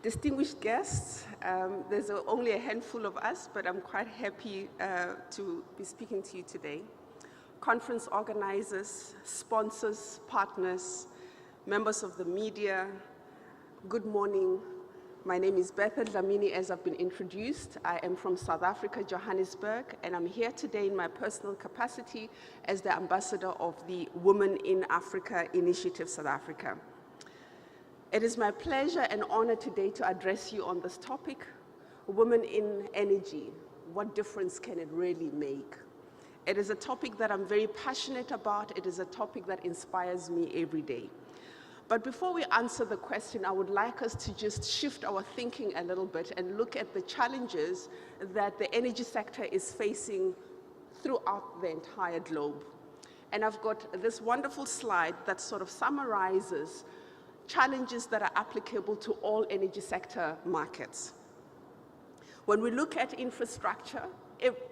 Distinguished guests, there's only a handful of us, but I'm quite happy to be speaking to you today. Conference organizers, sponsors, partners, members of the media, good morning. My name is Bertha, DLAMINI, as I've been introduced. I am from South Africa, Johannesburg, and I'm here today in my personal capacity as the ambassador of the Women in Africa Initiative South Africa. It is my pleasure and honor today to address you on this topic, women in energy. What difference can it really make? It is a topic that I'm very passionate about. It is a topic that inspires me every day. But before we answer the question, I would like us to just shift our thinking a little bit and look at the challenges that the energy sector is facing throughout the entire globe. And I've got this wonderful slide that sort of summarizes challenges that are applicable to all energy sector markets. When we look at infrastructure,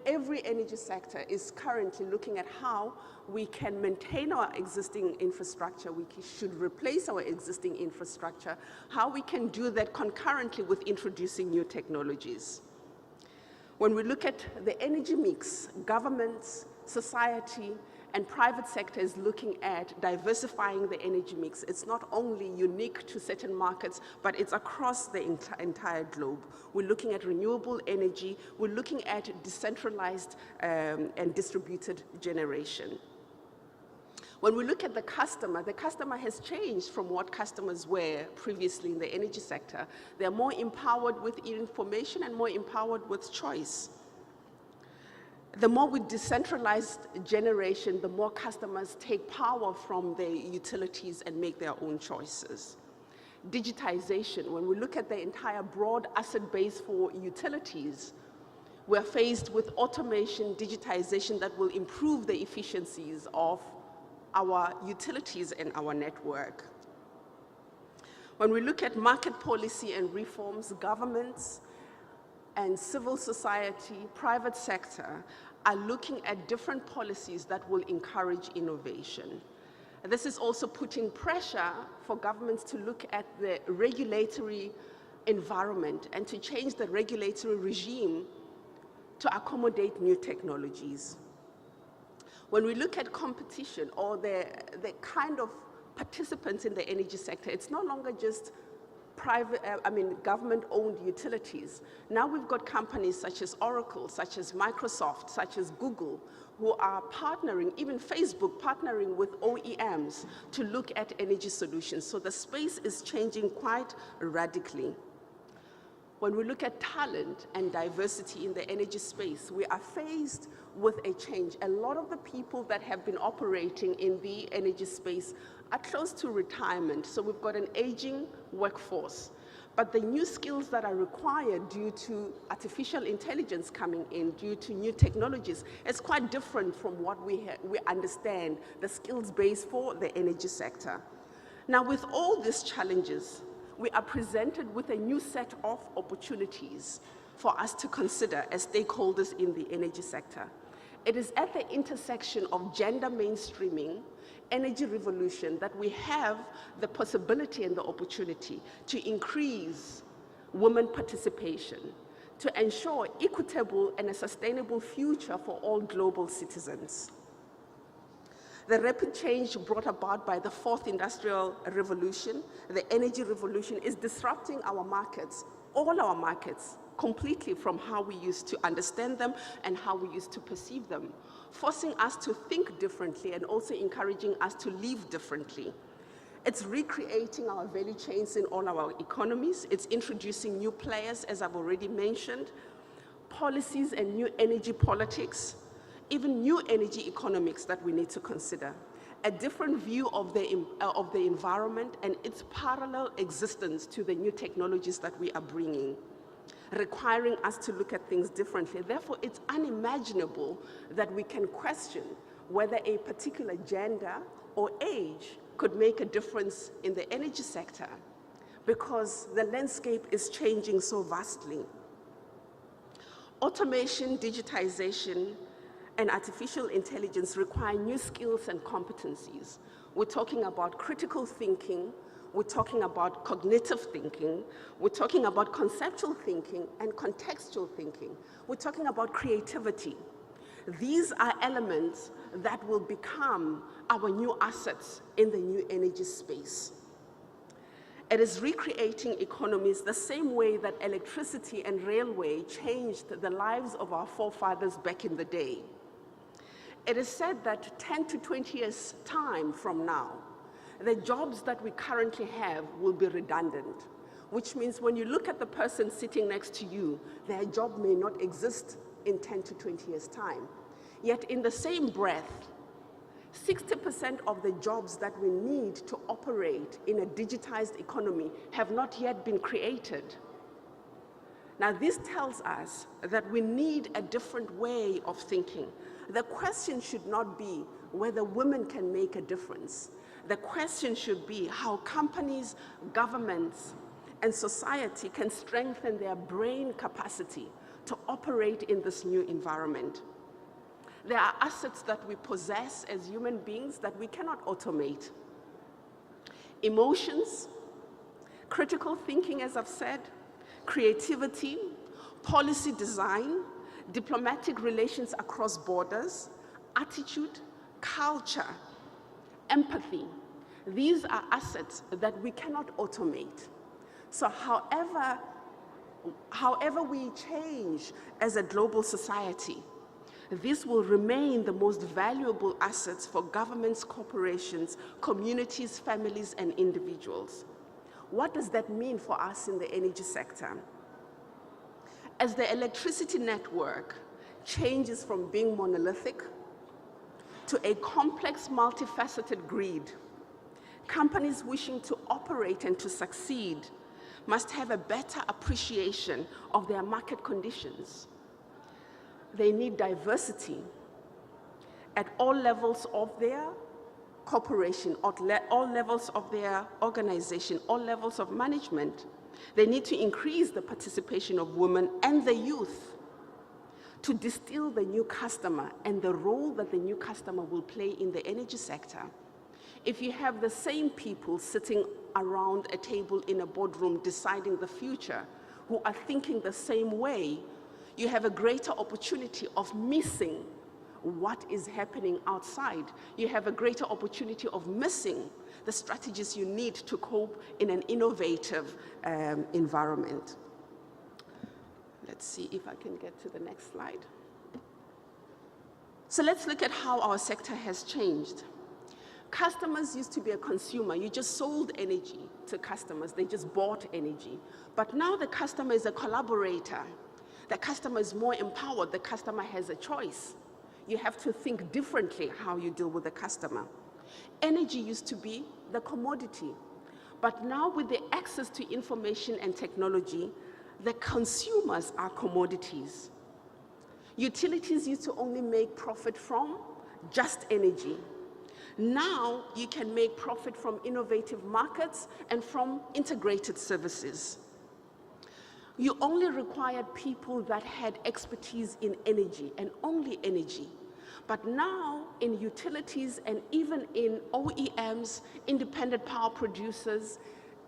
every energy sector is currently looking at how we can maintain our existing infrastructure, we should replace our existing infrastructure, how we can do that concurrently with introducing new technologies. When we look at the energy mix, governments, society, and private sector is looking at diversifying the energy mix. It's not only unique to certain markets, but it's across the entire globe. We're looking at renewable energy. We're looking at decentralized and distributed generation. When we look at the customer has changed from what customers were previously in the energy sector. They're more empowered with information and more empowered with choice. The more we decentralize generation, the more customers take power from the utilities and make their own choices. Digitization, when we look at the entire broad asset base for utilities, we're faced with automation, digitization that will improve the efficiencies of our utilities and our network. When we look at market policy and reforms, governments and civil society, private sector, are looking at different policies that will encourage innovation. This is also putting pressure for governments to look at the regulatory environment and to change the regulatory regime to accommodate new technologies. When we look at competition or the kind of participants in the energy sector, it's no longer just government-owned utilities. Now we've got companies such as Oracle, such as Microsoft, such as Google, who are partnering, even Facebook partnering with OEMs to look at energy solutions. So the space is changing quite radically. When we look at talent and diversity in the energy space, we are faced with a change. A lot of the people that have been operating in the energy space are close to retirement. So we've got an aging workforce. But the new skills that are required due to artificial intelligence coming in, due to new technologies, is quite different from what we understand the skills base for the energy sector. Now, with all these challenges, we are presented with a new set of opportunities for us to consider as stakeholders in the energy sector. It is at the intersection of gender mainstreaming, energy revolution, that we have the possibility and the opportunity to increase women participation, to ensure equitable and a sustainable future for all global citizens. The rapid change brought about by the fourth industrial revolution, the energy revolution, is disrupting our markets, all our markets, completely from how we used to understand them and how we used to perceive them, forcing us to think differently and also encouraging us to live differently. It's recreating our value chains in all our economies. It's introducing new players, as I've already mentioned, policies and new energy politics, even new energy economics that we need to consider, a different view of the environment and its parallel existence to the new technologies that we are bringing, requiring us to look at things differently. Therefore, it's unimaginable that we can question whether a particular gender or age could make a difference in the energy sector, because the landscape is changing so vastly. Automation, digitization, and artificial intelligence require new skills and competencies. We're talking about critical thinking. we're talking about cognitive thinking, we're talking about conceptual thinking and contextual thinking. We're talking about creativity. These are elements that will become our new assets in the new energy space. It is recreating economies the same way that electricity and railway changed the lives of our forefathers back in the day. It is said that 10 to 20 years' time from now, the jobs that we currently have will be redundant, which means when you look at the person sitting next to you, their job may not exist in 10 to 20 years' time. Yet in the same breath, 60% of the jobs that we need to operate in a digitized economy have not yet been created. Now, this tells us that we need a different way of thinking. The question should not be whether women can make a difference. The question should be how companies, governments, and society can strengthen their brain capacity to operate in this new environment. There are assets that we possess as human beings that we cannot automate. Emotions, critical thinking, as I've said, creativity, policy design, diplomatic relations across borders, attitude, culture, empathy. These are assets that we cannot automate. So however we change as a global society, this will remain the most valuable assets for governments, corporations, communities, families, and individuals. What does that mean for us in the energy sector? As the electricity network changes from being monolithic to a complex, multifaceted grid, companies wishing to operate and to succeed must have a better appreciation of their market conditions. They need diversity at all levels of their corporation, all levels of their organization, all levels of management. They need to increase the participation of women and the youth to distill the new customer and the role that the new customer will play in the energy sector. If you have the same people sitting around a table in a boardroom deciding the future, who are thinking the same way, you have a greater opportunity of missing what is happening outside. You have a greater opportunity of missing the strategies you need to cope in an innovative environment. Let's see if I can get to the next slide. So let's look at how our sector has changed. Customers used to be a consumer. You just sold energy to customers. They just bought energy. But now the customer is a collaborator. The customer is more empowered. The customer has a choice. You have to think differently how you deal with the customer. Energy used to be the commodity. But now with the access to information and technology, the consumers are commodities. Utilities used to only make profit from just energy. Now you can make profit from innovative markets and from integrated services. You only required people that had expertise in energy and only energy. But now in utilities and even in OEMs, independent power producers,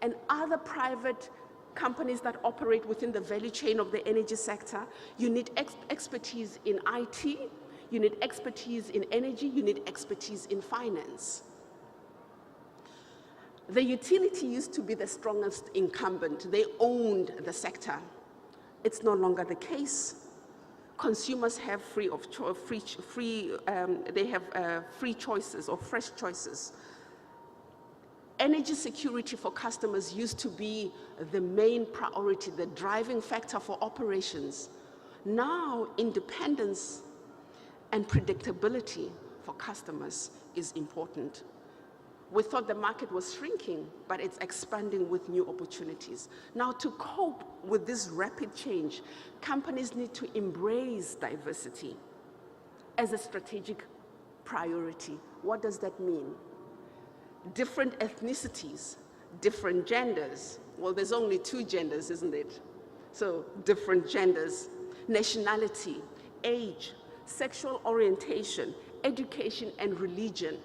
and other private companies that operate within the value chain of the energy sector, you need expertise in IT, you need expertise in energy, you need expertise in finance. The utility used to be the strongest incumbent. They owned the sector. It's no longer the case. Consumers have free choices or fresh choices. Energy security for customers used to be the main priority, the driving factor for operations. Now, independence and predictability for customers is important. We thought the market was shrinking, but it's expanding with new opportunities. Now, to cope with this rapid change, companies need to embrace diversity as a strategic priority. What does that mean? Different ethnicities, different genders. Well, there's only two genders, isn't it? So, different genders, nationality, age, sexual orientation, education, and religion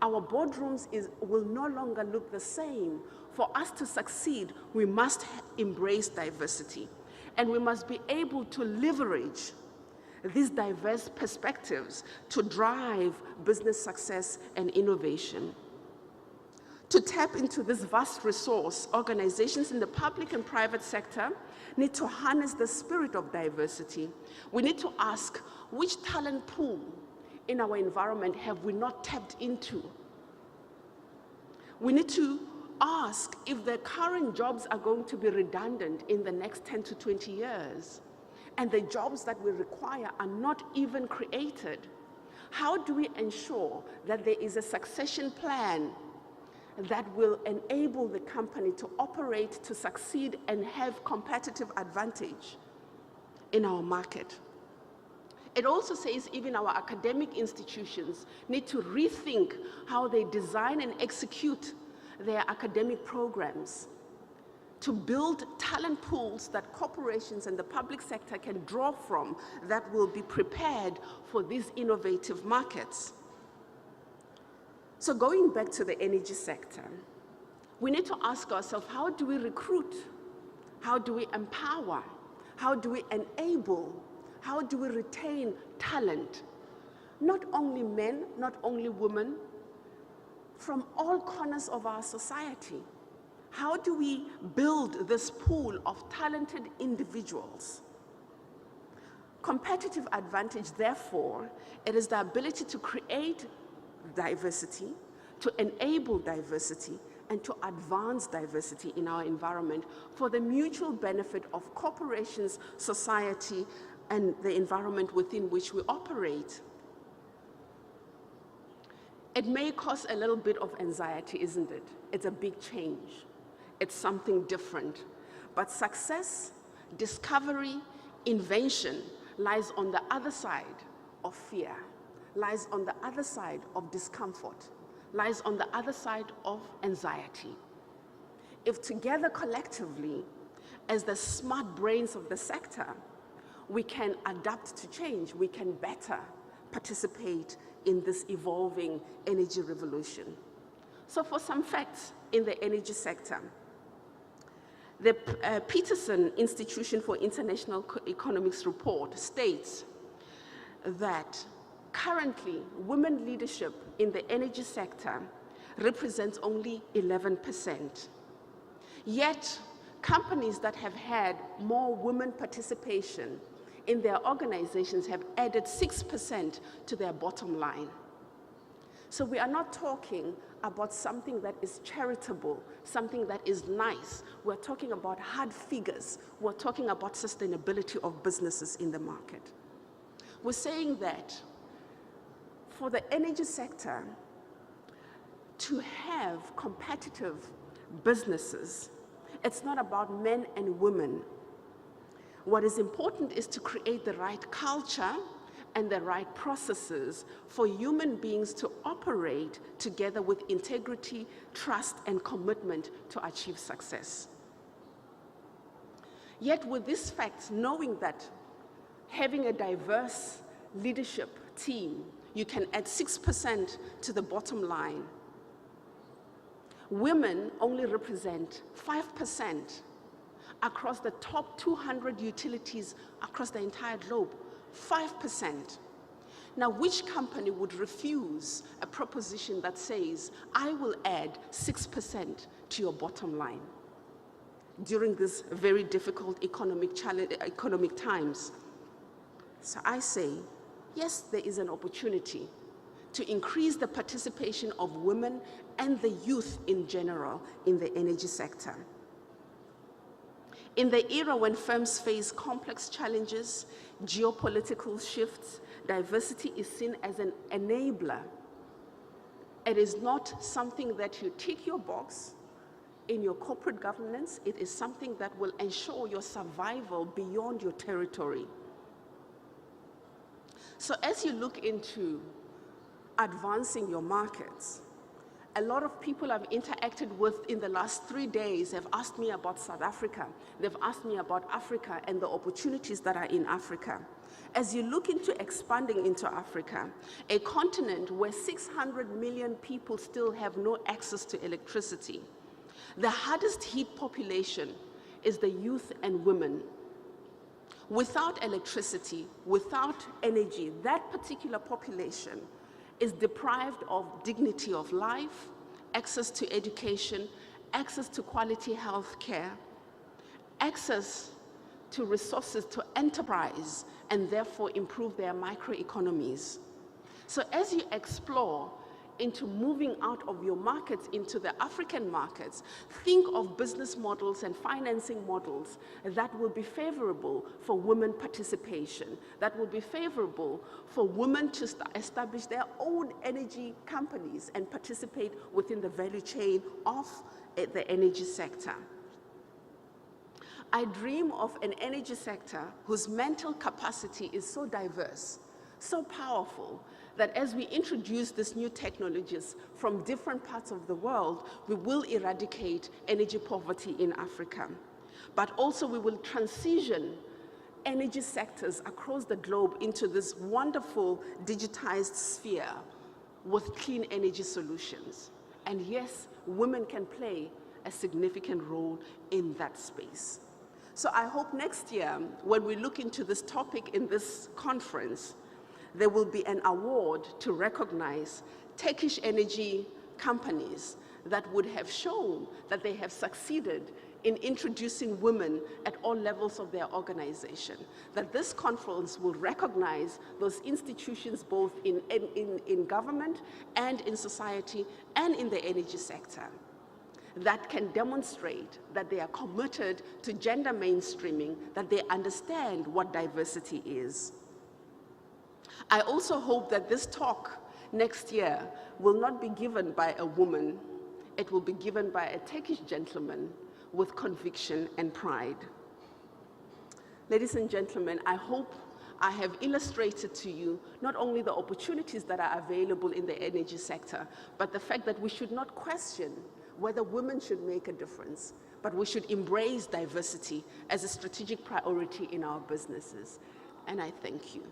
Our boardrooms will no longer look the same. For us to succeed, we must embrace diversity, and we must be able to leverage these diverse perspectives to drive business success and innovation. To tap into this vast resource, organizations in the public and private sector need to harness the spirit of diversity. We need to ask, which talent pool in our environment have we not tapped into? We need to ask if the current jobs are going to be redundant in the next 10 to 20 years, and the jobs that we require are not even created. How do we ensure that there is a succession plan that will enable the company to operate, to succeed, and have competitive advantage in our market? It also says even our academic institutions need to rethink how they design and execute their academic programs to build talent pools that corporations and the public sector can draw from that will be prepared for these innovative markets. So going back to the energy sector, we need to ask ourselves, how do we recruit? How do we empower? How do we enable? How do we retain talent? Not only men, not only women, from all corners of our society. How do we build this pool of talented individuals? Competitive advantage, therefore, it is the ability to create diversity, to enable diversity, and to advance diversity in our environment for the mutual benefit of corporations, society, and the environment within which we operate. It may cause a little bit of anxiety, isn't it? It's a big change. It's something different. But success, discovery, invention lies on the other side of fear, lies on the other side of discomfort, lies on the other side of anxiety. If together collectively, as the smart brains of the sector, we can adapt to change, we can better participate in this evolving energy revolution. So for some facts in the energy sector, the Peterson Institution for International Economics report states that currently women leadership in the energy sector represents only 11%. Yet companies that have had more women participation in their organizations have added 6% to their bottom line. So we are not talking about something that is charitable, something that is nice. We're talking about hard figures. We're talking about sustainability of businesses in the market. We're saying that for the energy sector to have competitive businesses, it's not about men and women. What is important is to create the right culture and the right processes for human beings to operate together with integrity, trust, and commitment to achieve success. Yet with these facts, knowing that having a diverse leadership team, you can add 6% to the bottom line. Women only represent 5% across the top 200 utilities across the entire globe, 5%. Now, which company would refuse a proposition that says, I will add 6% to your bottom line during this very difficult economic times? So I say, yes, there is an opportunity to increase the participation of women and the youth in general in the energy sector. In the era when firms face complex challenges, geopolitical shifts, diversity is seen as an enabler. It is not something that you tick your box in your corporate governance. It is something that will ensure your survival beyond your territory. So as you look into advancing your markets, a lot of people I've interacted with in the last 3 days have asked me about South Africa. They've asked me about Africa and the opportunities that are in Africa. As you look into expanding into Africa, a continent where 600 million people still have no access to electricity, the hardest hit population is the youth and women. Without electricity, without energy, that particular population is deprived of dignity of life, access to education, access to quality health care, access to resources to enterprise, and therefore improve their microeconomies. So as you explore into moving out of your markets into the African markets, think of business models and financing models that will be favorable for women participation, that will be favorable for women to establish their own energy companies and participate within the value chain of the energy sector. I dream of an energy sector whose mental capacity is so diverse, so powerful, that as we introduce these new technologies from different parts of the world, we will eradicate energy poverty in Africa. But also we will transition energy sectors across the globe into this wonderful digitized sphere with clean energy solutions. And yes, women can play a significant role in that space. So I hope next year, when we look into this topic in this conference, there will be an award to recognize Turkish energy companies that would have shown that they have succeeded in introducing women at all levels of their organization. That this conference will recognize those institutions both in government and in society and in the energy sector that can demonstrate that they are committed to gender mainstreaming, that they understand what diversity is. I also hope that this talk next year will not be given by a woman, it will be given by a Turkish gentleman with conviction and pride. Ladies and gentlemen, I hope I have illustrated to you not only the opportunities that are available in the energy sector, but the fact that we should not question whether women should make a difference, but we should embrace diversity as a strategic priority in our businesses. And I thank you.